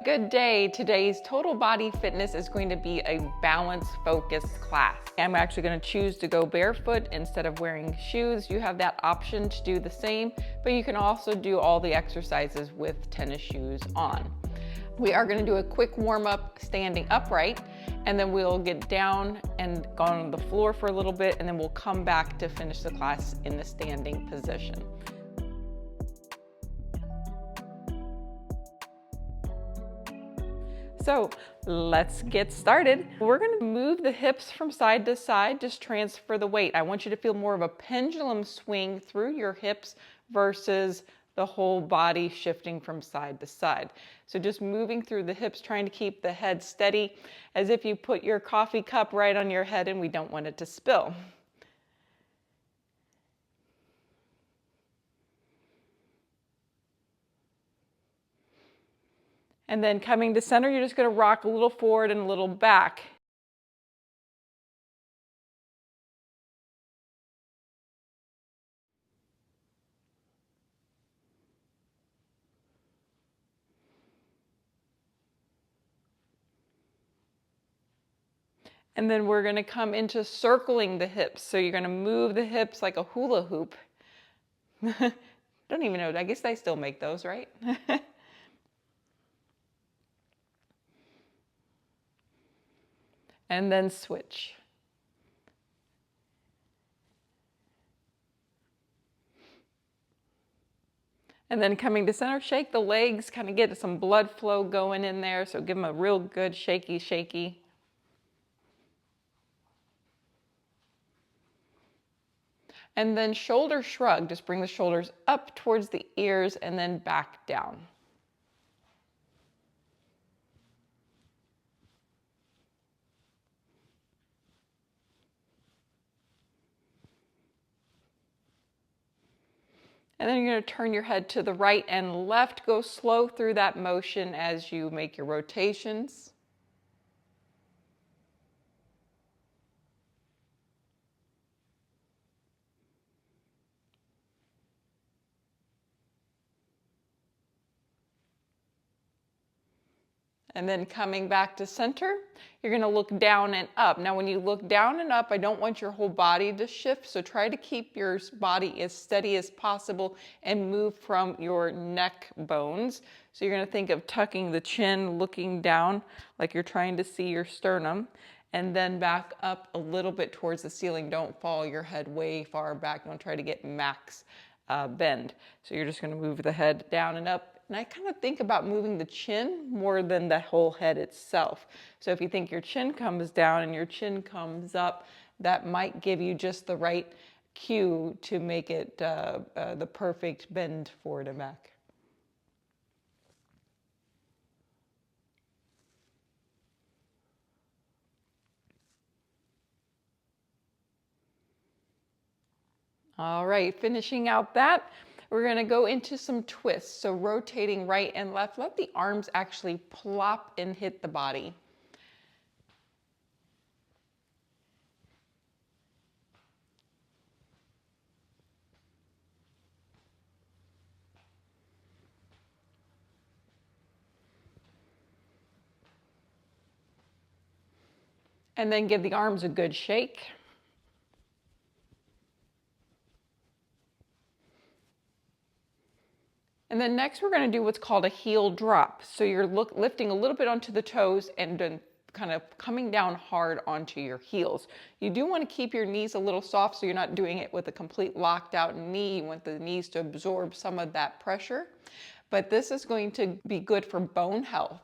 Good day. Today's total body fitness is going to be a balance focused class. I'm actually going to choose to go barefoot instead of wearing shoes. You have that option to do the same, but you can also do all the exercises with tennis shoes on. We are going to do a quick warm up standing upright, and then we'll get down and go on the floor for a little bit, and then we'll come back to finish the class in the standing position. So let's get started. We're going to move the hips from side to side, just transfer the weight. I want you to feel more of a pendulum swing through your hips versus the whole body shifting from side to side. So just moving through the hips, trying to keep the head steady as if you put your coffee cup right on your head and we don't want it to spill. And then coming to center, you're just going to rock a little forward and a little back. And then we're going to come into circling the hips. So you're going to move the hips like a hula hoop. Don't even know. I guess they still make those, right? And then switch. And then coming to center, shake the legs, kind of get some blood flow going in there. So give them a real good shaky, shaky. And then shoulder shrug, just bring the shoulders up towards the ears and then back down. And then you're going to turn your head to the right and left. Go slow through that motion as you make your rotations. And then coming back to center, you're going to look down and up. Now when you look down and up, I don't want your whole body to shift, so try to keep your body as steady as possible and move from your neck bones. So you're going to think of tucking the chin, looking down like you're trying to see your sternum, and then back up a little bit towards the ceiling. Don't fall your head way far back. Don't try to get max bend. So you're just going to move the head down and up. And I kind of think about moving the chin more than the whole head itself. So if you think your chin comes down and your chin comes up, that might give you just the right cue to make it the perfect bend forward and back. All right, finishing out that, we're going to go into some twists. So rotating right and left, let the arms actually plop and hit the body. And then give the arms a good shake. And then next we're going to do what's called a heel drop. So you're lifting a little bit onto the toes and then kind of coming down hard onto your heels. You do want to keep your knees a little soft so you're not doing it with a complete locked out knee. You want the knees to absorb some of that pressure. But this is going to be good for bone health.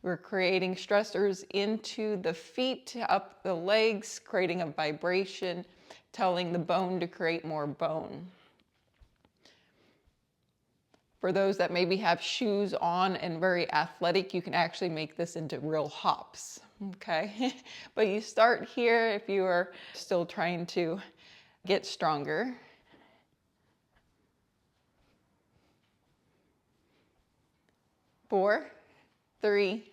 We're creating stressors into the feet, up the legs, creating a vibration, telling the bone to create more bone. For those that maybe have shoes on and very athletic, you can actually make this into real hops, okay? But you start here if you are still trying to get stronger. Four, three,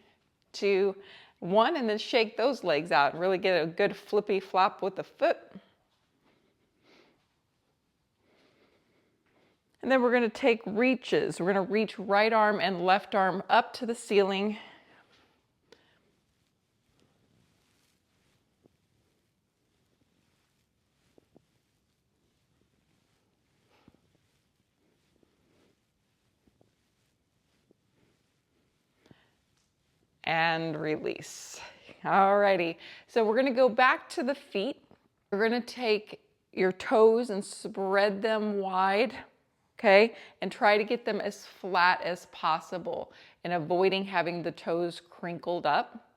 two, one, and then shake those legs out and really get a good flippy flop with the foot. And then we're going to take reaches. We're going to reach right arm and left arm up to the ceiling. And release. Alrighty, so we're gonna go back to the feet. We're gonna take your toes and spread them wide, okay? And try to get them as flat as possible and avoiding having the toes crinkled up.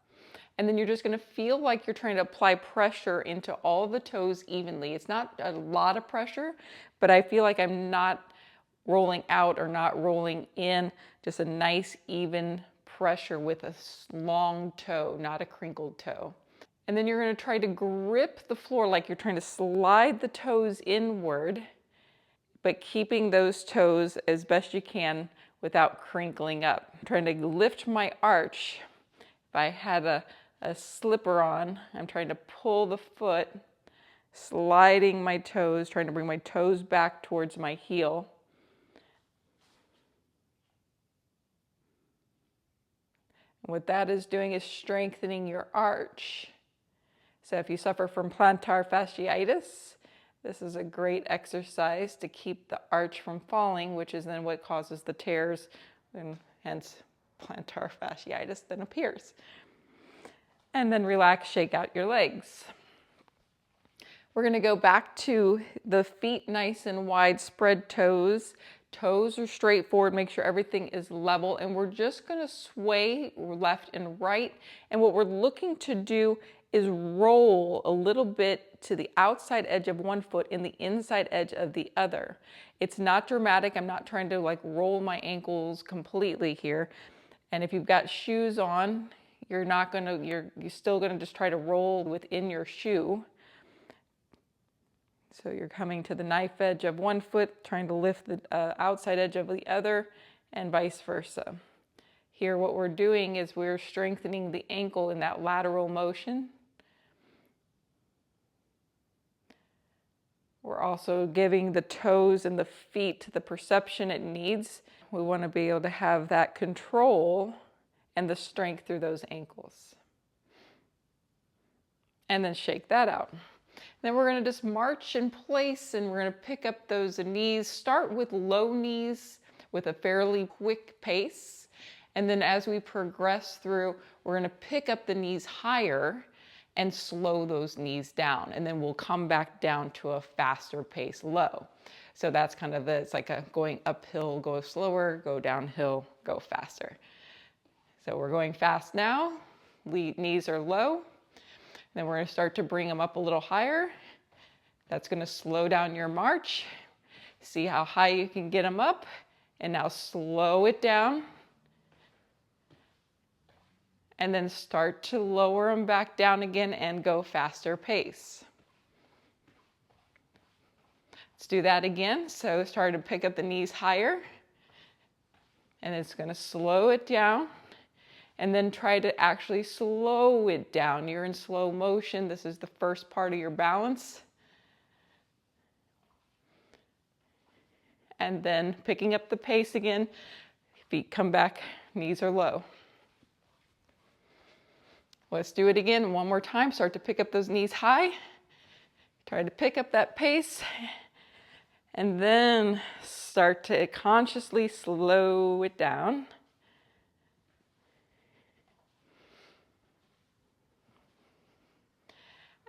And then you're just gonna feel like you're trying to apply pressure into all the toes evenly. It's not a lot of pressure, but I feel like I'm not rolling out or not rolling in, just a nice even pressure with a long toe, not a crinkled toe. And then you're going to try to grip the floor like you're trying to slide the toes inward, but keeping those toes as best you can without crinkling up. I'm trying to lift my arch. If I had a slipper on, I'm trying to pull the foot, sliding my toes, trying to bring my toes back towards my heel. What that is doing is strengthening your arch. So if you suffer from plantar fasciitis, this is a great exercise to keep the arch from falling, which is then what causes the tears, and hence plantar fasciitis then appears. And then relax, shake out your legs. We're going to go back to the feet nice and wide, spread toes. Toes are straight forward, make sure everything is level, and we're just going to sway left and right. And what we're looking to do is roll a little bit to the outside edge of one foot and the inside edge of the other. It's not dramatic. I'm not trying to like roll my ankles completely here. And if you've got shoes on, you're still going to just try to roll within your shoe. So you're coming to the knife edge of one foot, trying to lift the outside edge of the other, and vice versa. Here what we're doing is we're strengthening the ankle in that lateral motion. We're also giving the toes and the feet the perception it needs. We want to be able to have that control and the strength through those ankles. And then shake that out. Then we're going to just march in place and we're going to pick up those knees. Start with low knees with a fairly quick pace. And then as we progress through, we're going to pick up the knees higher and slow those knees down. And then we'll come back down to a faster pace low. So that's kind of it's like a going uphill, go slower, go downhill, go faster. So we're going fast now. Knees are low. Then we're going to start to bring them up a little higher. That's going to slow down your march. See how high you can get them up. And now slow it down. And then start to lower them back down again and go faster pace. Let's do that again. So start to pick up the knees higher. And it's going to slow it down. And then try to actually slow it down. You're in slow motion. This is the first part of your balance. And then picking up the pace again. Feet come back, knees are low. Let's do it again one more time. Start to pick up those knees high. Try to pick up that pace. And then start to consciously slow it down.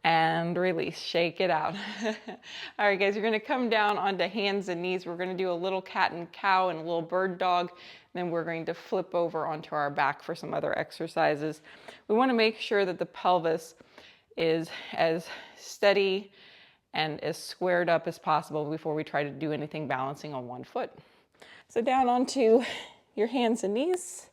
And release, shake it out. All right, guys, you're gonna come down onto hands and knees. We're gonna do a little cat and cow and a little bird dog. Then we're going to flip over onto our back for some other exercises. We wanna make sure that the pelvis is as steady and as squared up as possible before we try to do anything balancing on one foot. So down onto your hands and knees.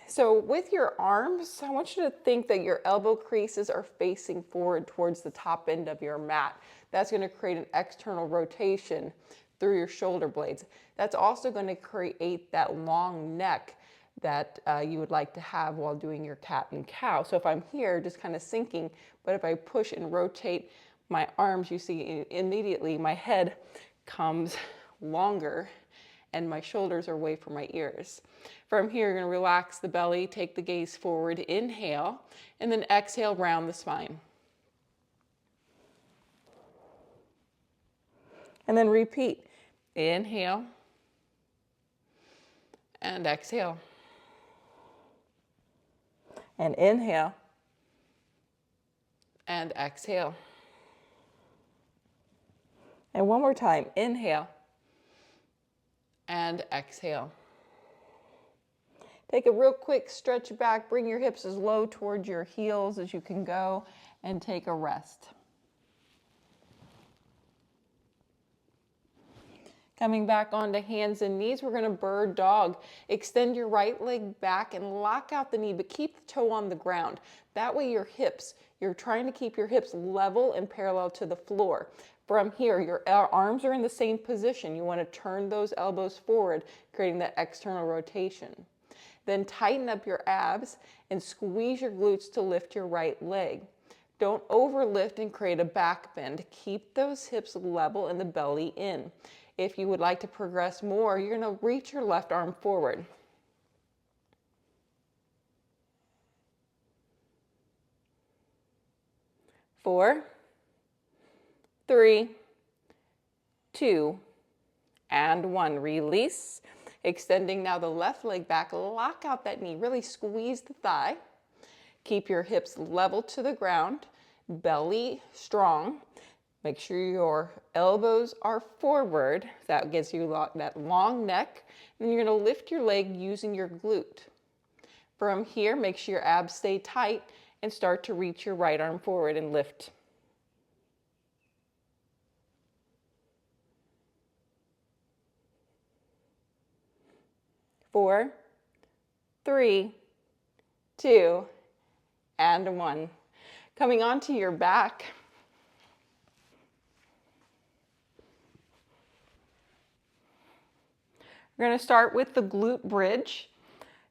So with your arms, I want you to think that your elbow creases are facing forward towards the top end of your mat. That's going to create an external rotation through your shoulder blades. That's also going to create that long neck that you would like to have while doing your cat and cow. So if I'm here, just kind of sinking, but if I push and rotate my arms, you see immediately my head comes longer and my shoulders are away from my ears. From here, you're going to relax the belly, take the gaze forward, inhale, and then exhale, round the spine. And then repeat. Inhale and exhale. And inhale and exhale. And one more time. Inhale and exhale. Take a real quick stretch back. Bring your hips as low towards your heels as you can go and take a rest. Coming back onto hands and knees, we're going to bird dog. Extend your right leg back and lock out the knee, but keep the toe on the ground. That way your hips, you're trying to keep your hips level and parallel to the floor. From here, your arms are in the same position. You want to turn those elbows forward, creating that external rotation. Then tighten up your abs and squeeze your glutes to lift your right leg. Don't overlift and create a back bend. Keep those hips level and the belly in. If you would like to progress more, you're going to reach your left arm forward. Four, three, two, and one. Release. Extending now the left leg back. Lock out that knee. Really squeeze the thigh. Keep your hips level to the ground. Belly strong. Make sure your elbows are forward. That gives you that long neck. And you're going to lift your leg using your glute. From here, make sure your abs stay tight and start to reach your right arm forward and lift. Four, three, two, and one. Coming onto your back. We're going to start with the glute bridge.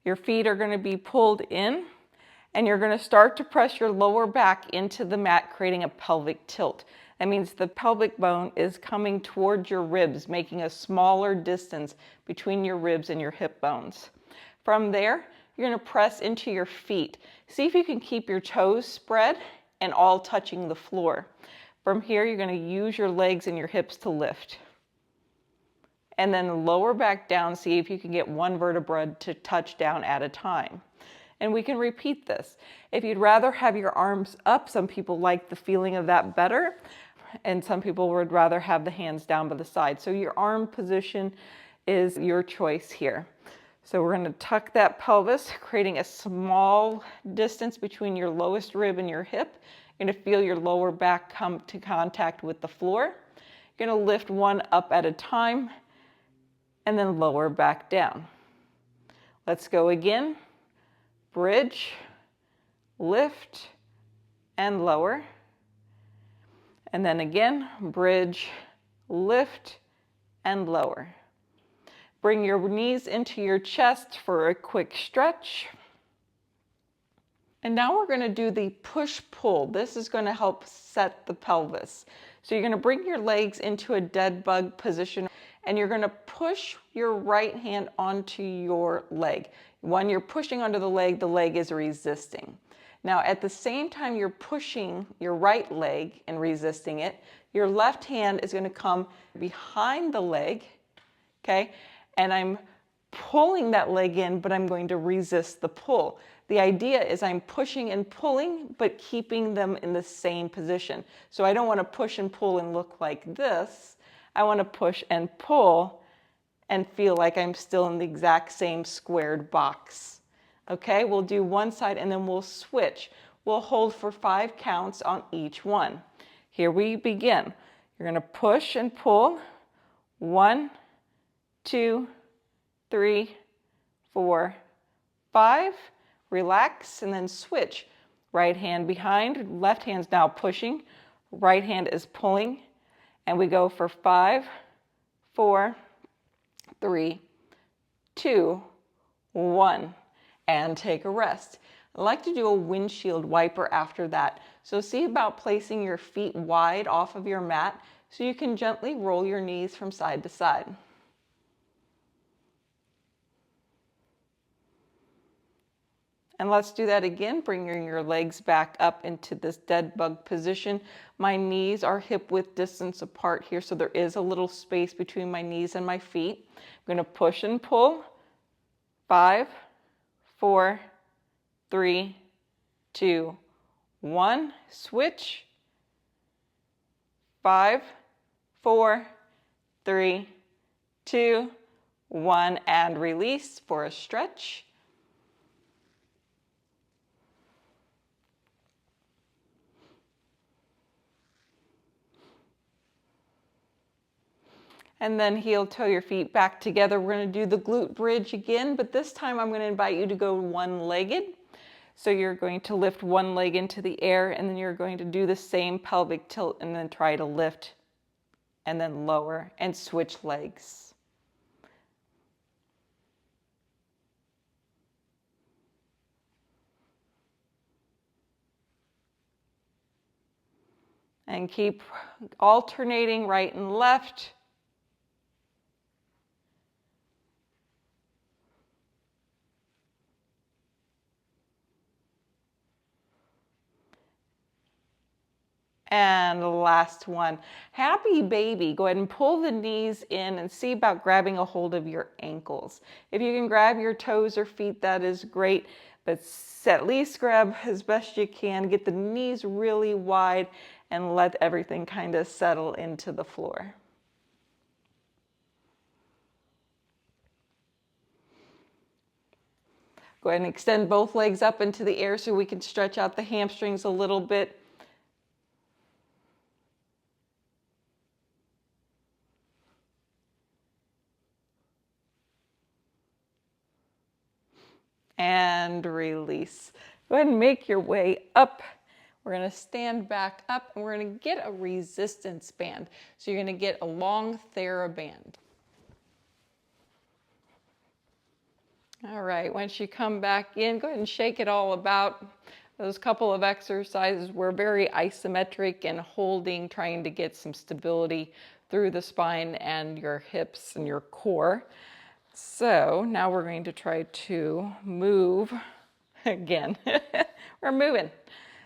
Your feet are going to be pulled in, and you're going to start to press your lower back into the mat, creating a pelvic tilt. That means the pelvic bone is coming towards your ribs, making a smaller distance between your ribs and your hip bones. From there, you're going to press into your feet. See if you can keep your toes spread and all touching the floor. From here, you're going to use your legs and your hips to lift. And then lower back down, see if you can get one vertebra to touch down at a time. And we can repeat this. If you'd rather have your arms up, some people like the feeling of that better, and some people would rather have the hands down by the side. So your arm position is your choice here. So we're going to tuck that pelvis, creating a small distance between your lowest rib and your hip. You're going to feel your lower back come to contact with the floor. You're going to lift one up at a time, and then lower back down. Let's go again. Bridge, lift, and lower. And then again, bridge, lift, and lower. Bring your knees into your chest for a quick stretch. And now we're going to do the push-pull. This is going to help set the pelvis. So you're going to bring your legs into a dead bug position, and you're going to push your right hand onto your leg. When you're pushing onto the leg is resisting. Now, at the same time you're pushing your right leg and resisting it, your left hand is going to come behind the leg, okay? And I'm pulling that leg in, but I'm going to resist the pull. The idea is I'm pushing and pulling, but keeping them in the same position. So I don't want to push and pull and look like this. I want to push and pull and feel like I'm still in the exact same squared box. Okay, we'll do one side and then we'll switch. We'll hold for 5 counts on each one. Here we begin. You're going to push and pull. 1, 2, 3, 4, 5. Relax and then switch. Right hand behind, left hand's now pushing, right hand is pulling, and we go for 5, 4, 3, 2, 1, and take a rest. I like to do a windshield wiper after that. So see about placing your feet wide off of your mat so you can gently roll your knees from side to side. And let's do that again, bringing your legs back up into this dead bug position. My knees are hip width distance apart here, so there is a little space between my knees and my feet. I'm going to push and pull. 5, 4, 3, 2, 1. Switch. 5, 4, 3, 2, 1, and release for a stretch. And then heel toe your feet back together. We're going to do the glute bridge again, but this time I'm going to invite you to go one-legged. So you're going to lift one leg into the air, and then you're going to do the same pelvic tilt and then try to lift and then lower and switch legs. And keep alternating right and left. And the last one, happy baby. Go ahead and pull the knees in and see about grabbing a hold of your ankles. If you can grab your toes or feet, that is great, but at least grab as best you can. Get the knees really wide and let everything kind of settle into the floor. Go ahead and extend both legs up into the air so we can stretch out the hamstrings a little bit. And release. Go ahead and make your way up. We're going to stand back up and we're going to get a resistance band. So you're going to get a long TheraBand. All right, once you come back in, go ahead and shake it all about. Those couple of exercises were very isometric and holding, trying to get some stability through the spine and your hips and your core. So now we're going to try to move again. We're moving.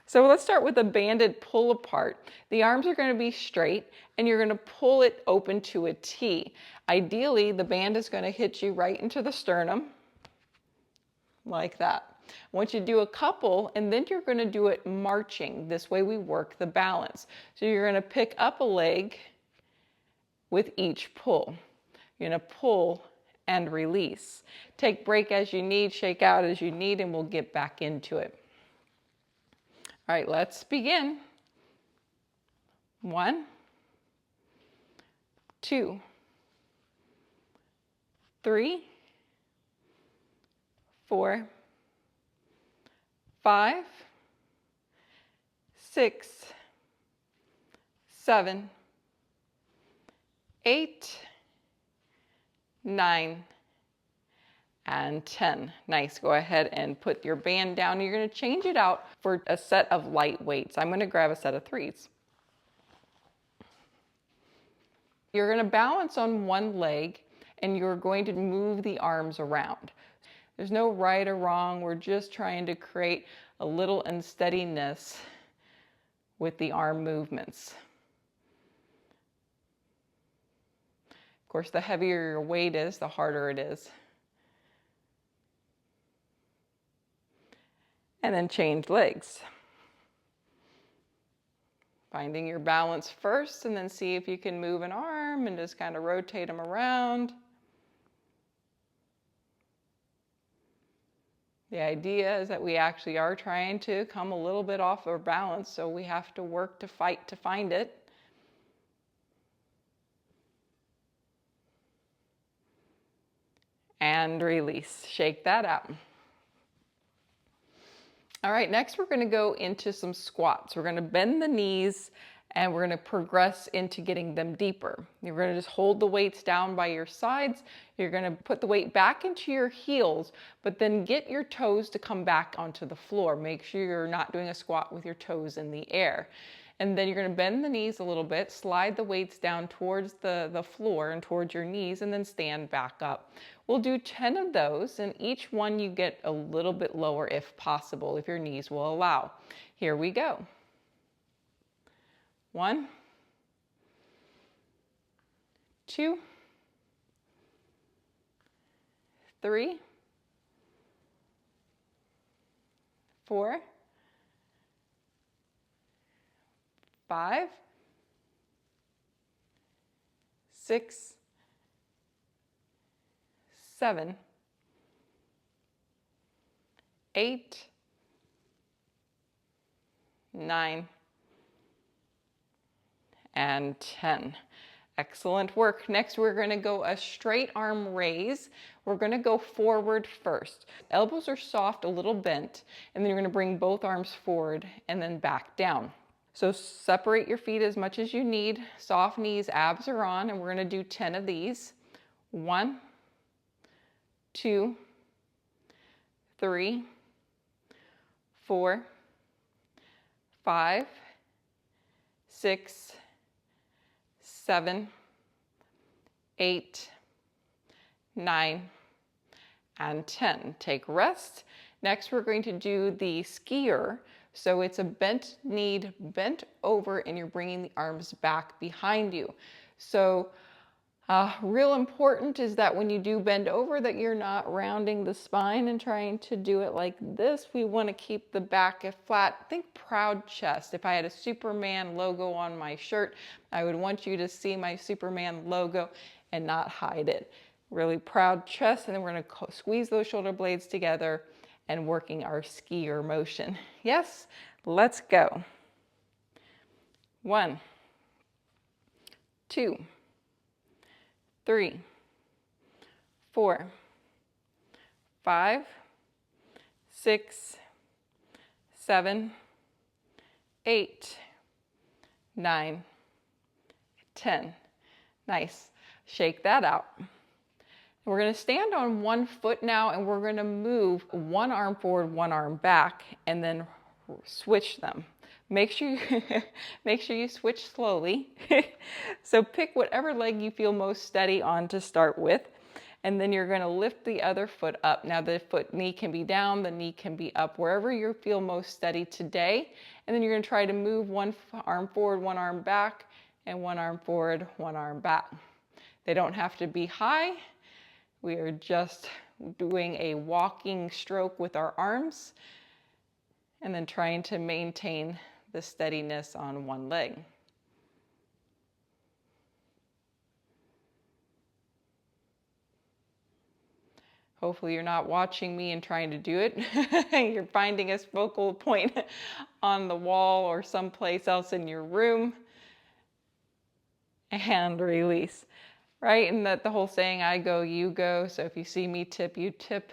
So let's start with a banded pull apart. The arms are going to be straight and you're going to pull it open to a T. Ideally, the band is going to hit you right into the sternum, like that. Once you do a couple, and then you're going to do it marching. This way we work the balance. So you're going to pick up a leg with each pull. You're going to pull and release. Take break as you need, shake out as you need, and we'll get back into it. All right, let's begin. 1, 2, 3, 4, 5, 6, 7, 8, 9, and 10. Nice. Go ahead and put your band down. You're going to change it out for a set of light weights. I'm going to grab a set of 3s. You're going to balance on one leg and you're going to move the arms around. There's no right or wrong. We're just trying to create a little unsteadiness with the arm movements. Of course, the heavier your weight is, the harder it is. And then change legs. Finding your balance first and then see if you can move an arm and just kind of rotate them around. The idea is that we actually are trying to come a little bit off our balance, so we have to work to fight to find it. And release. Shake that out. All right, next we're going to go into some squats. We're going to bend the knees and we're going to progress into getting them deeper. You're going to just hold the weights down by your sides. You're going to put the weight back into your heels, but then get your toes to come back onto the floor. Make sure you're not doing a squat with your toes in the air. And then you're going to bend the knees a little bit, slide the weights down towards the floor and towards your knees, and then stand back up. We'll do 10 of those, and each one you get a little bit lower if possible, if your knees will allow. Here we go. 1, 2, 3, 4, 5, 6, 7, 8, 9, and 10. Excellent work. Next, we're going to go a straight arm raise. We're going to go forward first. Elbows are soft, a little bent, and then you're going to bring both arms forward and then back down. So separate your feet as much as you need. Soft knees, abs are on, and we're going to do 10 of these. 1, 2, 3, 4, 5, 6, 7, 8, 9, and 10. Take rest. Next, we're going to do the skier. So it's a bent knee, bent over, and you're bringing the arms back behind you. So real important is that when you do bend over, that you're not rounding the spine and trying to do it like this. We want to keep the back flat. Think proud chest. If I had a Superman logo on my shirt, I would want you to see my Superman logo and not hide it. Really proud chest, and then we're going to squeeze those shoulder blades together and working our skier motion. Yes, let's go. 1, 2, 3, 4, 5, 6, 7, 8, 9, 10. Nice. Shake that out. We're going to stand on one foot now, and we're going to move one arm forward, one arm back, and then switch them. Make sure you switch slowly. So pick whatever leg you feel most steady on to start with, and then you're going to lift the other foot up. Now the knee can be down, the knee can be up, wherever you feel most steady today. And then you're going to try to move one arm forward, one arm back, and one arm forward, one arm back. They don't have to be high. We are just doing a walking stroke with our arms and then trying to maintain the steadiness on one leg. Hopefully you're not watching me and trying to do it. You're finding a focal point on the wall or someplace else in your room. And release. Right? And that the whole saying, I go, you go. So if you see me tip, you tip.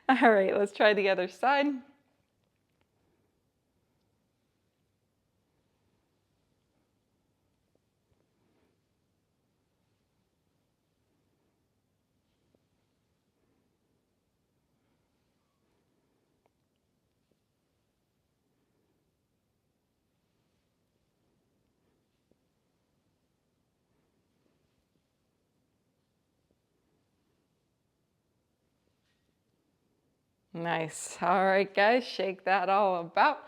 All right, let's try the other side. Nice. All right, guys, shake that all about.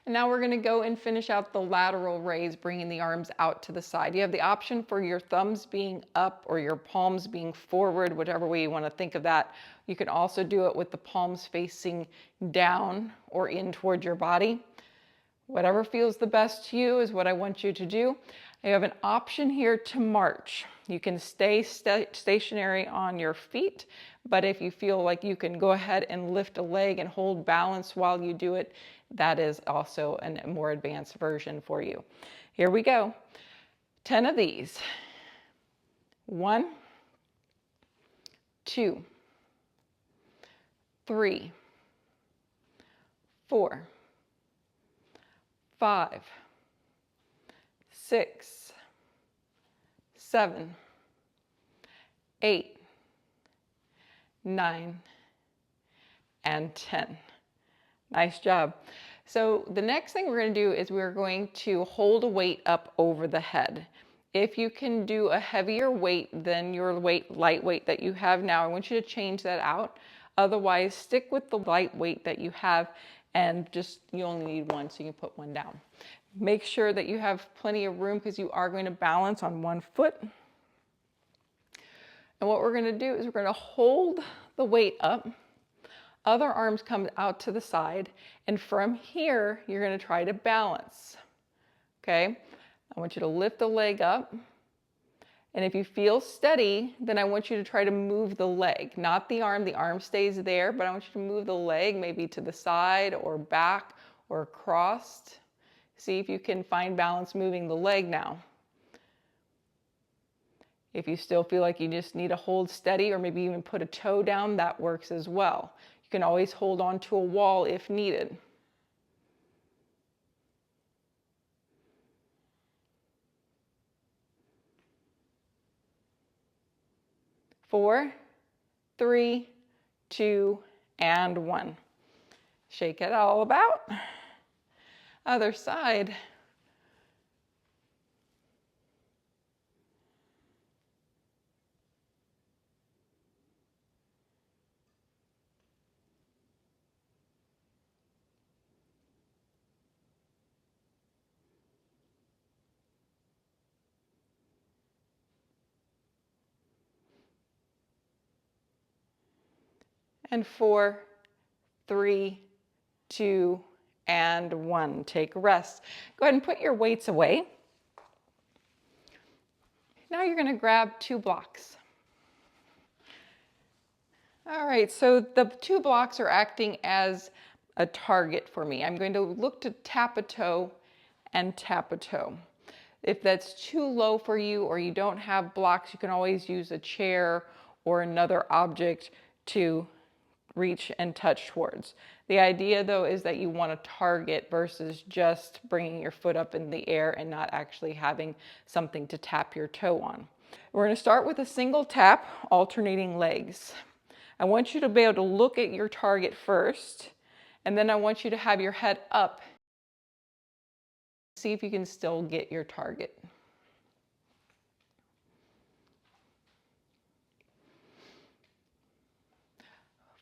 And now we're going to go and finish out the lateral raise, bringing the arms out to the side. You have the option for your thumbs being up or your palms being forward, whatever way you want to think of that. You can also do it with the palms facing down or in toward your body. Whatever feels the best to you is what I want you to do. You have an option here to march. You can stay stationary on your feet, but if you feel like you can go ahead and lift a leg and hold balance while you do it, that is also a more advanced version for you. Here we go. 10 of these. 1, 2, 3, 4, 5, 6, 7, 8, 9, and 10. Nice job. So the next thing we're going to do is we're going to hold a weight up over the head. If you can do a heavier weight than your light weight that you have now, I want you to change that out. Otherwise, stick with the light weight that you have, and you only need one, so you can put one down. Make sure that you have plenty of room because you are going to balance on one foot. And what we're going to do is we're going to hold the weight up. Other arms come out to the side, and from here, you're going to try to balance. Okay? I want you to lift the leg up. And if you feel steady, then I want you to try to move the leg, not the arm. The arm stays there, but I want you to move the leg maybe to the side or back or across. See if you can find balance moving the leg now. If you still feel like you just need to hold steady or maybe even put a toe down, that works as well. You can always hold on to a wall if needed. Four, three, two, and one. Shake it all about. Other side. And four, three, two, and one. Take a rest. Go ahead and put your weights away. Now you're going to grab 2 blocks. All right, so the 2 blocks are acting as a target for me. I'm going to look to tap a toe and tap a toe. If that's too low for you or you don't have blocks, you can always use a chair or another object to reach and touch towards. The idea though is that you want to target versus just bringing your foot up in the air and not actually having something to tap your toe on. We're going to start with a single tap, alternating legs. I want you to be able to look at your target first, and then I want you to have your head up. See if you can still get your target.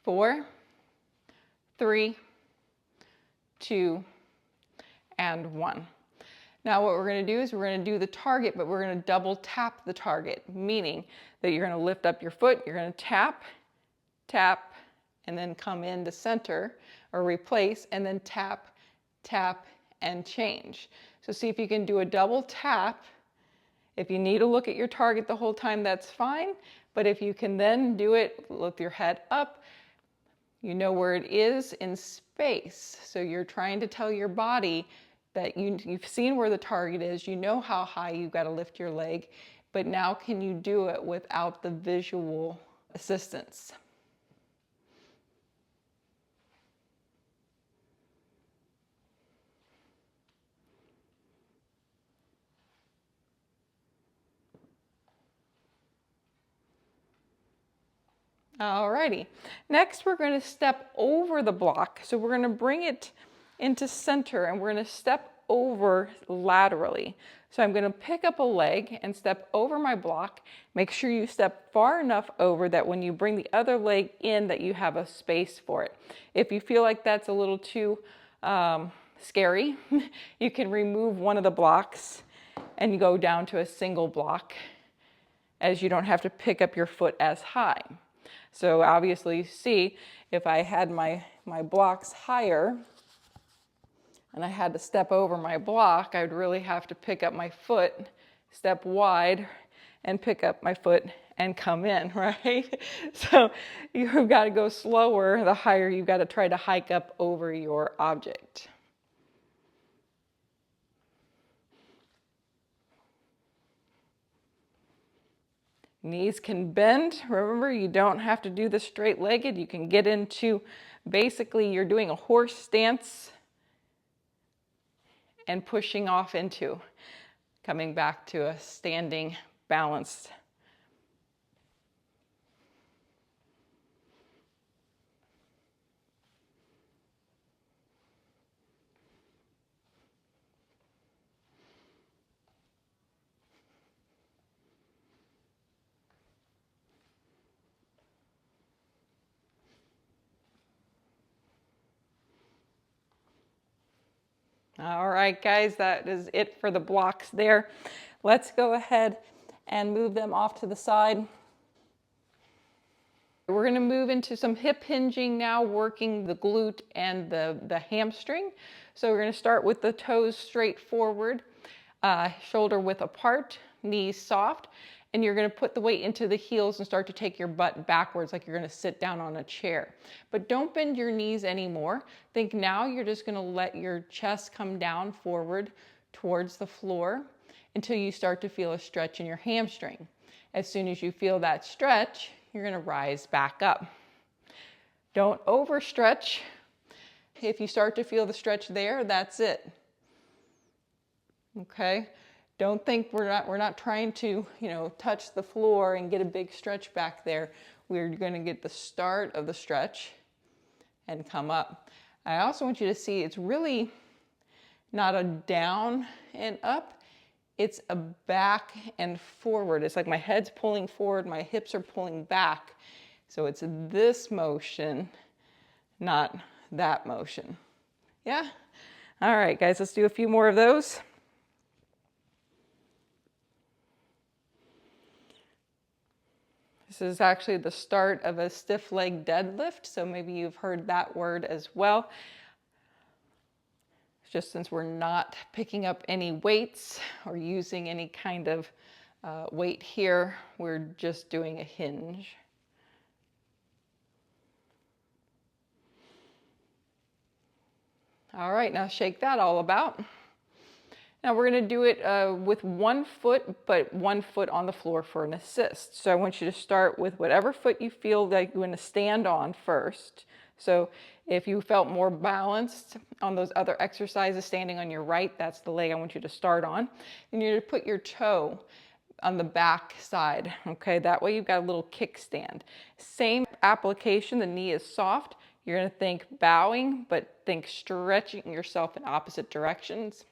4, 3, 2, and 1. Now what we're going to do is we're going to do the target, but we're going to double tap the target, meaning that you're going to lift up your foot, you're going to tap, tap, and then come into center or replace, and then tap, tap, and change. So see if you can do a double tap. If you need to look at your target the whole time, that's fine. But if you can then do it with your head up, you know where it is in space. So you're trying to tell your body that you've seen where the target is, you know how high you've got to lift your leg, but now can you do it without the visual assistance? Alrighty, next we're going to step over the block. So we're going to bring it into center and we're going to step over laterally. So I'm going to pick up a leg and step over my block. Make sure you step far enough over that when you bring the other leg in that you have a space for it. If you feel like that's a little too scary, you can remove one of the blocks and you go down to a single block, as you don't have to pick up your foot as high. So obviously, you see, if I had my blocks higher and I had to step over my block, I'd really have to pick up my foot, step wide, and pick up my foot and come in, right? So you've got to go slower the higher you've got to try to hike up over your object. Knees can bend. Remember, you don't have to do the straight-legged. You can get into, basically, you're doing a horse stance and pushing off into, coming back to a standing balanced. All right, guys, that is it for the blocks there. Let's go ahead and move them off to the side. We're going to move into some hip hinging now, working the glute and the hamstring. So we're going to start with the toes straight forward, shoulder width apart, knees soft, and you're going to put the weight into the heels and start to take your butt backwards like you're going to sit down on a chair. But don't bend your knees anymore. Think now you're just going to let your chest come down forward towards the floor until you start to feel a stretch in your hamstring. As soon as you feel that stretch, you're going to rise back up. Don't overstretch. If you start to feel the stretch there, that's it. Okay? Don't think we're not trying to, touch the floor and get a big stretch back there. We're going to get the start of the stretch and come up. I also want you to see it's really not a down and up. It's a back and forward. It's like my head's pulling forward, my hips are pulling back. So it's this motion, not that motion. Yeah? All right, guys, let's do a few more of those. This is actually the start of a stiff leg deadlift, so maybe you've heard that word as well. Just since we're not picking up any weights or using any kind of weight here, we're just doing a hinge. All right, now shake that all about. Now we're going to do it with 1 foot, but 1 foot on the floor for an assist. So I want you to start with whatever foot you feel like you're going to stand on first. So if you felt more balanced on those other exercises, standing on your right, that's the leg I want you to start on. And you're going to put your toe on the back side, okay? That way you've got a little kickstand. Same application, the knee is soft. You're going to think bowing, but think stretching yourself in opposite directions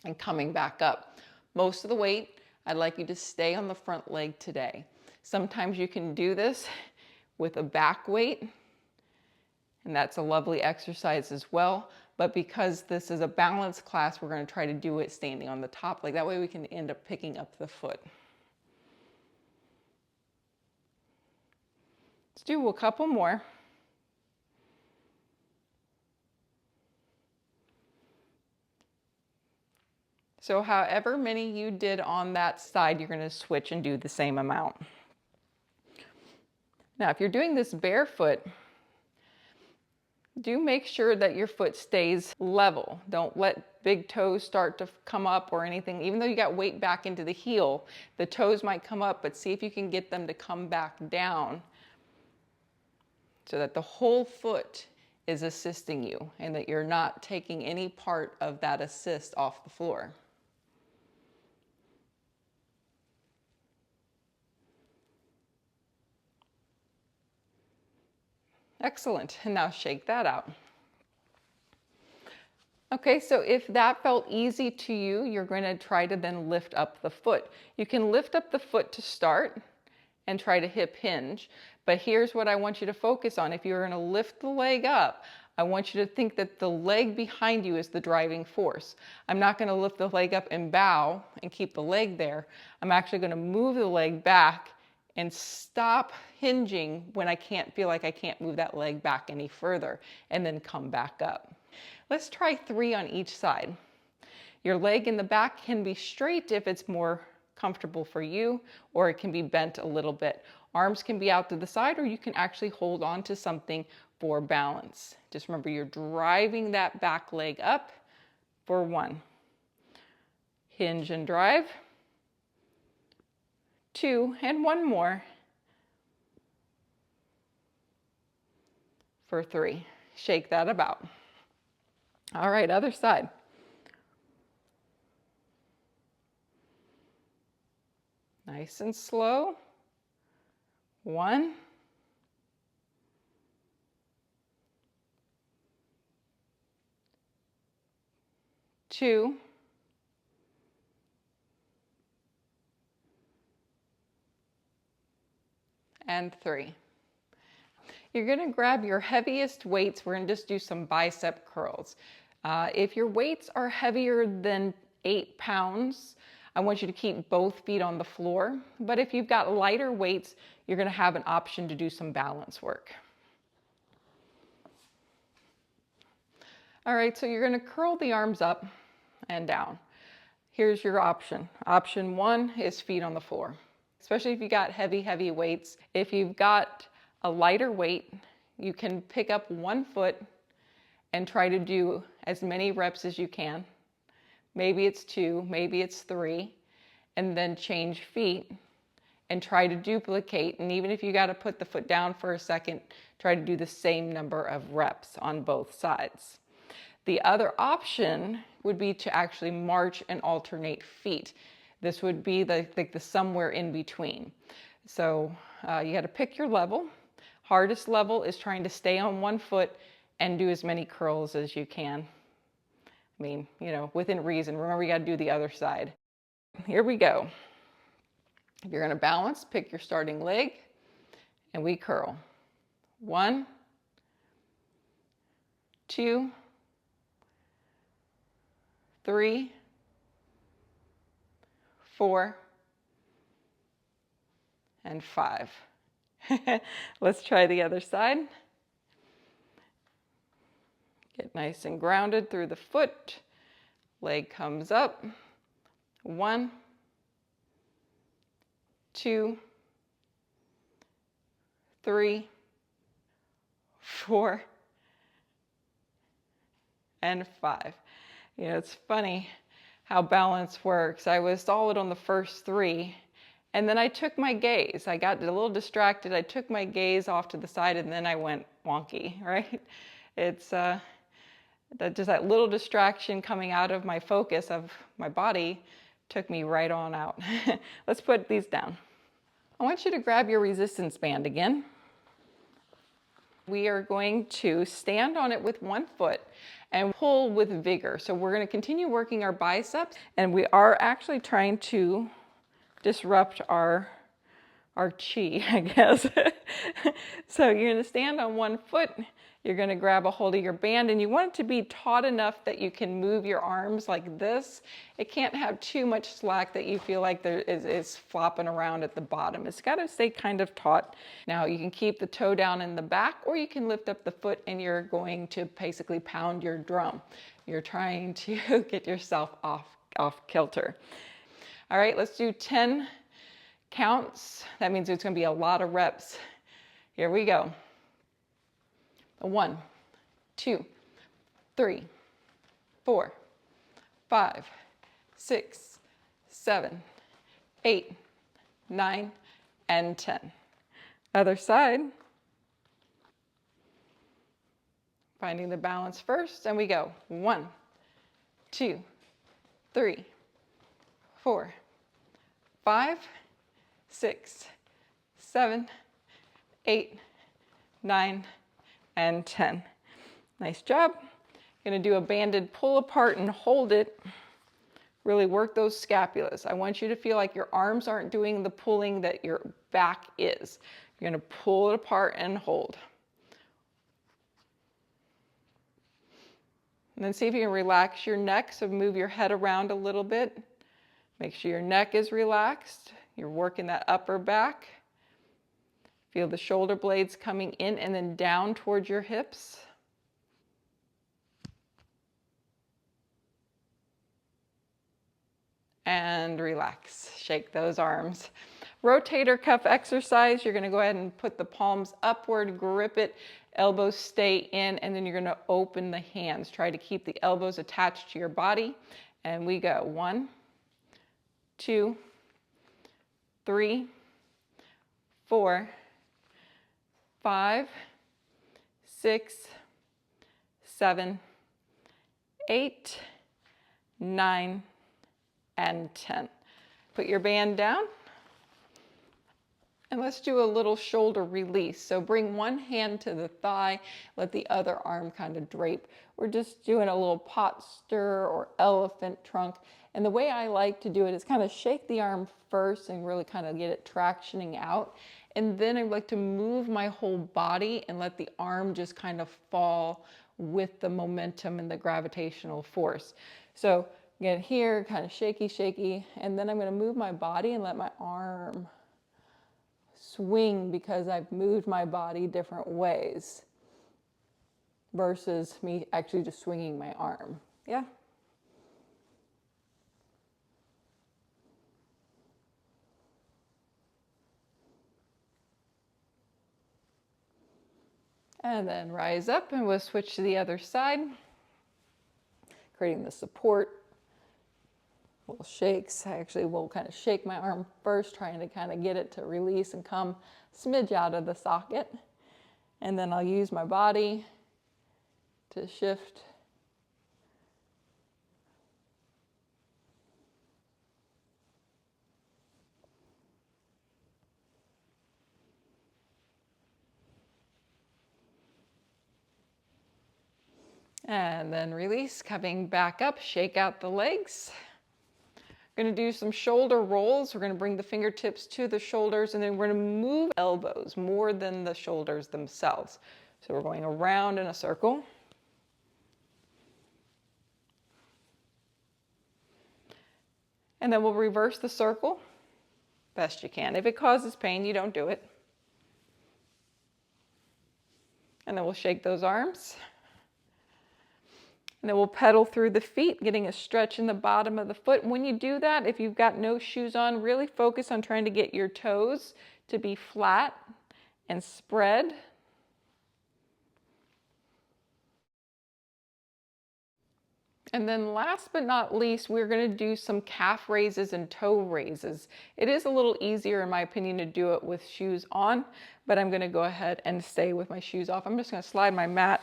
and coming back up. Most of the weight, I'd like you to stay on the front leg today. Sometimes you can do this with a back weight, and that's a lovely exercise as well. But because this is a balance class, we're going to try to do it standing on the top leg. That way we can end up picking up the foot. Let's do a couple more. So however many you did on that side, you're going to switch and do the same amount. Now, if you're doing this barefoot, do make sure that your foot stays level. Don't let big toes start to come up or anything. Even though you got weight back into the heel, the toes might come up, but see if you can get them to come back down so that the whole foot is assisting you and that you're not taking any part of that assist off the floor. Excellent, and now shake that out. Okay, so if that felt easy to you, you're going to try to then lift up the foot. You can lift up the foot to start and try to hip hinge, but here's what I want you to focus on. If you're going to lift the leg up, I want you to think that the leg behind you is the driving force. I'm not going to lift the leg up and bow and keep the leg there. I'm actually going to move the leg back and stop hinging when I feel like I can't move that leg back any further, and then come back up. Let's try 3 on each side. Your leg in the back can be straight if it's more comfortable for you, or it can be bent a little bit. Arms can be out to the side, or you can actually hold on to something for balance. Just remember, you're driving that back leg up for 1. Hinge and drive. 2, and 1 more for 3. Shake that about. All right, other side. Nice and slow. 1. 2. And 3. You're going to grab your heaviest weights. We're going to just do some bicep curls. If your weights are heavier than 8 pounds, I want you to keep both feet on the floor. But if you've got lighter weights, you're going to have an option to do some balance work. All right, so you're going to curl the arms up and down. Here's your option. Option 1 is feet on the floor, especially if you got heavy weights. If you've got a lighter weight, you can pick up 1 foot and try to do as many reps as you can. Maybe it's 2, maybe it's 3, and then change feet and try to duplicate. And even if you got to put the foot down for a second, try to do the same number of reps on both sides. The other option would be to actually march and alternate feet. This would be the somewhere in between. So you got to pick your level. Hardest level is trying to stay on 1 foot and do as many curls as you can. I mean, you know, within reason. Remember, you got to do the other side. Here we go. If you're going to balance, pick your starting leg and we curl. 1, 2, 3, 4, and 5. Let's try the other side. Get nice and grounded through the foot. Leg comes up. 1, 2, 3, 4, and 5. You know, it's funny how balance works. I was solid on the first 3, and then I took my gaze. I got a little distracted. I took my gaze off to the side, and then I went wonky, right? It's just that little distraction coming out of my focus of my body took me right on out. Let's put these down. I want you to grab your resistance band again. We are going to stand on it with 1 foot and pull with vigor. So we're going to continue working our biceps, and we are actually trying to disrupt our chi, I guess. So you're going to stand on 1 foot. You're going to grab a hold of your band, and you want it to be taut enough that you can move your arms like this. It can't have too much slack that you feel like there is flopping around at the bottom. It's got to stay kind of taut. Now you can keep the toe down in the back, or you can lift up the foot and you're going to basically pound your drum. You're trying to get yourself off kilter. All right, let's do 10 counts. That means it's going to be a lot of reps. Here we go. 1, 2, 3, 4, 5, 6, 7, 8, 9, and 10. Other side. Finding the balance first, and we go. 1, 2, 3, 4, 5, 6, 7, 8, 9, and 10. Nice job. Going to do a banded pull apart and hold it. Really work those scapulas. I want you to feel like your arms aren't doing the pulling that your back is. You're going to pull it apart and hold. And then see if you can relax your neck, so move your head around a little bit. Make sure your neck is relaxed. You're working that upper back. Feel the shoulder blades coming in and then down towards your hips. And relax. Shake those arms. Rotator cuff exercise. You're going to go ahead and put the palms upward, grip it, elbows stay in, and then you're going to open the hands. Try to keep the elbows attached to your body. And we go. 1, 2, 3, 4, 5, 6, 7, 8, 9, and 10. Put your band down. And let's do a little shoulder release. So bring one hand to the thigh, let the other arm kind of drape. We're just doing a little pot stir or elephant trunk. And the way I like to do it is kind of shake the arm first and really kind of get it tractioning out. And then I like to move my whole body and let the arm just kind of fall with the momentum and the gravitational force. So again, here, kind of shaky, shaky, and then I'm going to move my body and let my arm swing because I've moved my body different ways versus me actually just swinging my arm. Yeah? And then rise up and we'll switch to the other side, creating the support. Little shakes. I actually will kind of shake my arm first, trying to kind of get it to release and come smidge out of the socket. And then I'll use my body to shift. And then release, coming back up, shake out the legs. We're going to do some shoulder rolls. We're going to bring the fingertips to the shoulders, and then we're going to move elbows more than the shoulders themselves. So we're going around in a circle. And then we'll reverse the circle best you can. If it causes pain, you don't do it. And then we'll shake those arms. And then we'll pedal through the feet, getting a stretch in the bottom of the foot. When you do that, if you've got no shoes on, really focus on trying to get your toes to be flat and spread. And then last but not least, we're going to do some calf raises and toe raises. It is a little easier, in my opinion, to do it with shoes on, but I'm going to go ahead and stay with my shoes off. I'm just going to slide my mat.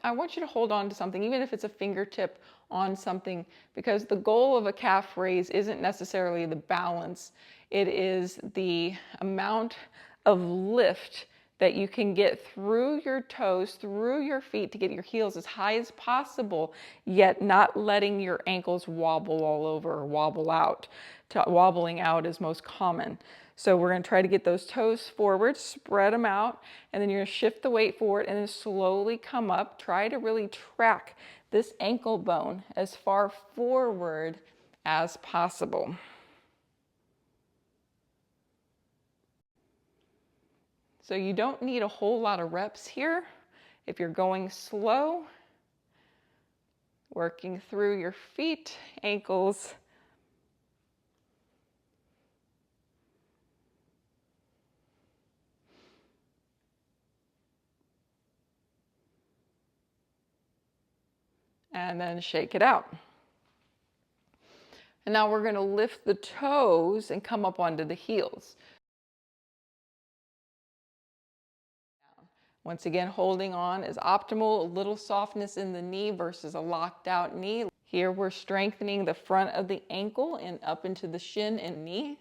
I want you to hold on to something, even if it's a fingertip on something, because the goal of a calf raise isn't necessarily the balance. It is the amount of lift that you can get through your toes, through your feet, to get your heels as high as possible, yet not letting your ankles wobble all over or wobble out. Wobbling out is most common. So we're going to try to get those toes forward, spread them out, and then you're going to shift the weight forward and then slowly come up. Try to really track this ankle bone as far forward as possible. So you don't need a whole lot of reps here. If you're going slow, working through your feet, ankles, and then shake it out. And now we're going to lift the toes and come up onto the heels. Once again, holding on is optimal. A little softness in the knee versus a locked out knee. Here we're strengthening the front of the ankle and up into the shin and knee.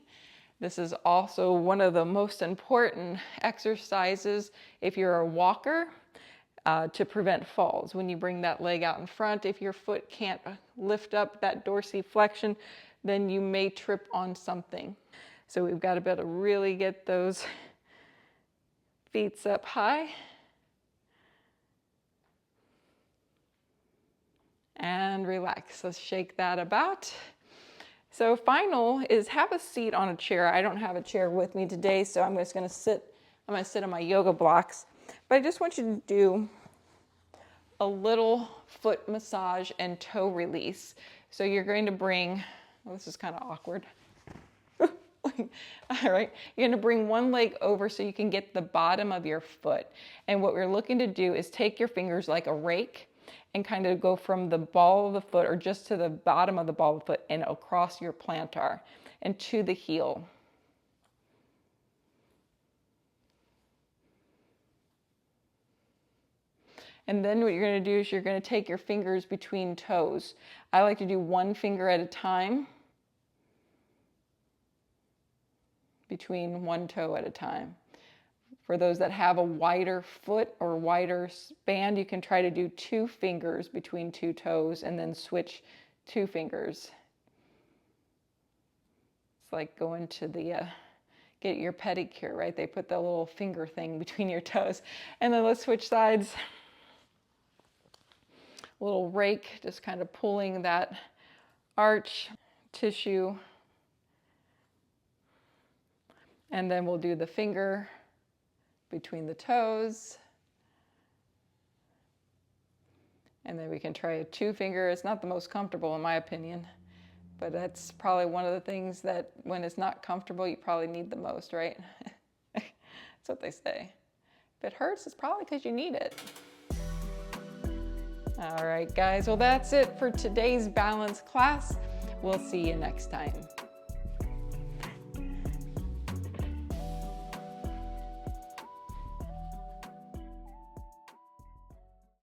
This is also one of the most important exercises if you're a walker to prevent falls. When you bring that leg out in front, if your foot can't lift up that dorsiflexion, then you may trip on something. So we've got to be able to really get those feet up high. And relax. Let's shake that about. So final is have a seat on a chair. I don't have a chair with me today, so I'm just going to sit. I'm going to sit on my yoga blocks. But I just want you to do a little foot massage and toe release. So you're going to bring, well, this is kind of awkward. All right, you're going to bring one leg over so you can get the bottom of your foot. And what we're looking to do is take your fingers like a rake and kind of go from the ball of the foot or just to the bottom of the ball of the foot and across your plantar and to the heel. And then what you're going to do is you're going to take your fingers between toes. I like to do one finger at a time, between one toe at a time. For those that have a wider foot or wider span, you can try to do 2 fingers between 2 toes and then switch 2 fingers. It's like going to the get your pedicure, right? They put the little finger thing between your toes. And then let's switch sides. little rake, just kind of pulling that arch tissue. And then we'll do the finger between the toes. And then we can try a 2-finger. It's not the most comfortable in my opinion, but that's probably one of the things that when it's not comfortable, you probably need the most, right? That's what they say. If it hurts, it's probably because you need it. All right, guys, well, that's it for today's balance class. We'll see you next time.